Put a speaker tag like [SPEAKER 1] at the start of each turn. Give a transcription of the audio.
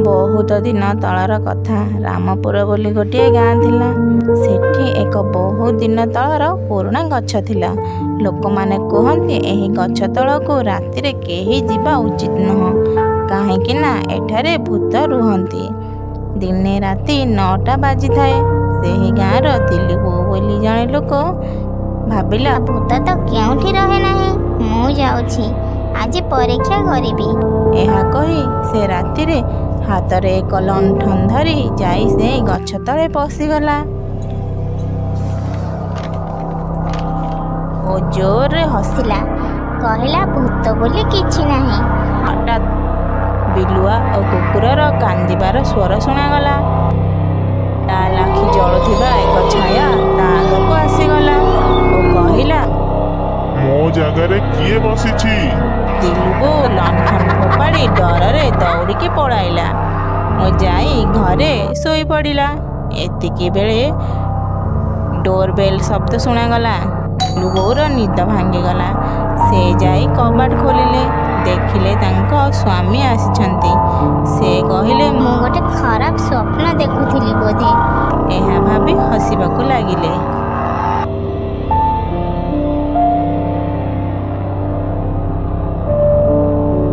[SPEAKER 1] ବହୁତ ଦିନ ତଳର କଥା। ରାମପୁର ବୋଲି ଗୋଟିଏ ଗାଁ ଥିଲା। ସେଠି ଏକ ବହୁତ ଦିନ ତଳର ପୁରୁଣା ଗଛ ଥିଲା। ଲୋକମାନେ କୁହନ୍ତି ଏହି ଗଛ ତଳକୁ ରାତିରେ କେହି ଯିବା ଉଚିତ ନୁହଁ, କାହିଁକି ନା ଏଠାରେ ଭୂତ ରୁହନ୍ତି। ଦିନେ ରାତି 9ଟା ବାଜିଥାଏ। ସେହି ଗାଁର ଦିଲୀପ ବୋଲି ଜଣେ ଲୋକ ଭାବିଲା,
[SPEAKER 2] ଭୂତ ତ କେଉଁଠି ରହେ ନାହିଁ, ମୁଁ ଯାଉଛି ଆଜି ପରୀକ୍ଷା କରିବି।
[SPEAKER 1] ଏହା କହି ସେ ରାତିରେ ହାତରେ ଏକ ଲଣ୍ଠନ ଧରି ଯାଇ ସେହି ଗଛ ତଳେ ପଶିଗଲା ଓ ଜୋରରେ ହସିଲା।
[SPEAKER 2] କହିଲା, ଭୂତ ବୋଲି କିଛି ନାହିଁ।
[SPEAKER 1] ହଠାତ୍ ବିଲୁଆ ଓ କୁକୁରର କାନ୍ଦିବାର ସ୍ୱର ଶୁଣାଗଲା। ଲାଲ ଆଖି ଜଳୁଥିବା ଏକ ଛାୟା ତା ଆଗକୁ ଆସିଗଲା ଓ କହିଲା,
[SPEAKER 3] ମୋ ଜାଗାରେ କିଏ ବସିଛି?
[SPEAKER 1] ଦିଲୀପ ଲଣ୍ଠନ ଫୋପାଡ଼ି ଡରରେ ଦୌଡ଼ିକି ପଳାଇଲା ଓ ଯାଇ ଘରେ ଶୋଇପଡ଼ିଲା। ଏତିକି ବେଳେ ଡୋରବେଲ୍ ଶବ୍ଦ ଶୁଣାଗଲା। ଦିଲୀପର ନିଦ ଭାଙ୍ଗିଗଲା। ସେ ଯାଇ କବାଟ ଖୋଲିଲେ। ଦେଖିଲେ ତାଙ୍କ ସ୍ୱାମୀ ଆସିଛନ୍ତି। ସେ କହିଲେ,
[SPEAKER 2] ମୁଁ ଗୋଟେ ଖରାପ ସ୍ୱପ୍ନ ଦେଖୁଥିଲି ବୋଧେ।
[SPEAKER 1] ଏହା ଭାବି ହସିବାକୁ ଲାଗିଲେ।